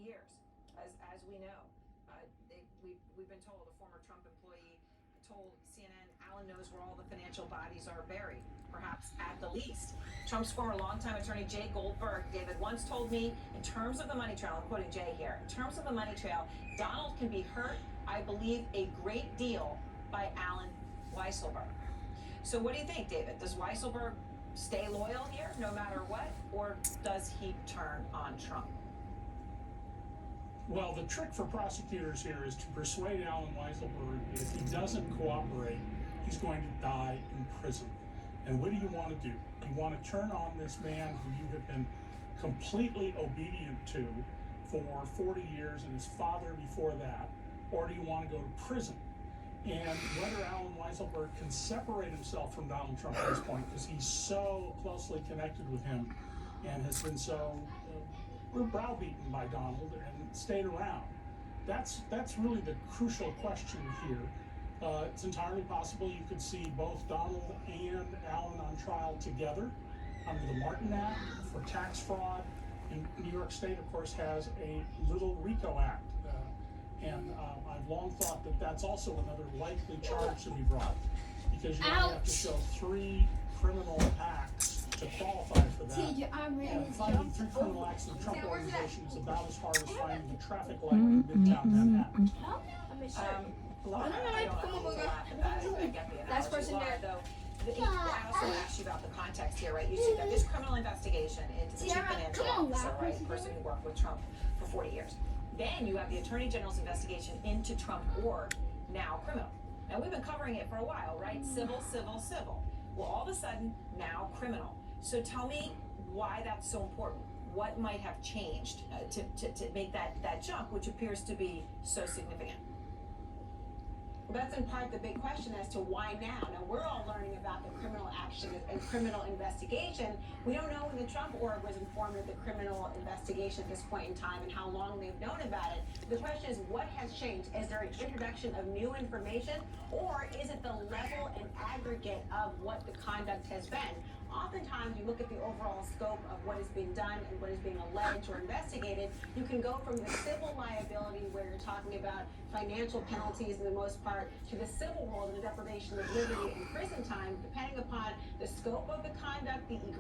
years, as we know. We've been told, a former Trump employee told CNN, Alan knows where all the financial bodies are buried, perhaps at the least. Trump's former longtime attorney, Jay Goldberg, David, once told me, in terms of the money trail, I'm quoting Jay here, in terms of the money trail, Donald can be hurt, I believe, a great deal by Alan Weisselberg. So what do you think, David? Does Weisselberg stay loyal here no matter what, or does he turn on Trump? Well, the trick for prosecutors here is to persuade Alan Weisselberg that if he doesn't cooperate, he's going to die in prison. And what do you want to do? You want to turn on this man who you have been completely obedient to for 40 years and his father before that, or do you want to go to prison? And whether Alan Weisselberg can separate himself from Donald Trump at this point, because he's so closely connected with him and has been so browbeaten by Donald and stayed around. That's really the crucial question here. It's entirely possible you could see both Donald and Alan on trial together under the Martin Act for tax fraud. And New York State, of course, has a Little RICO Act. I've long thought that that's also another likely charge to be brought, because you only have to show 3 criminal acts to qualify for that. And finding 3 criminal acts in the Trump organization is about as hard as finding a traffic light in Midtown Manhattan. Last person there, though. I also asked you about the context here, right? You see that this criminal investigation into the chief financial officer, right, the person who worked with Trump for 40 years. Then you have the Attorney General's investigation into Trump org, now criminal. Now, we've been covering it for a while, right? Civil, civil, civil. Well, all of a sudden, now criminal. So tell me why that's so important. What might have changed to make that jump, which appears to be so significant? Well, that's in part the big question as to why now. Now, we're all learning about the criminal action and criminal investigation. We don't know when the Trump org was informed of the criminal investigation at this point in time and how long they've known about it. The question is, what has changed? Is there an introduction of new information, or is it the level and aggregate of what the conduct has been? Oftentimes, you look at the overall scope of what is being done and what is being alleged or investigated. You can go from the civil liability, where you're talking about financial penalties in the most part, to the civil world and the deprivation of liberty and prison time, depending upon the scope of the conduct, the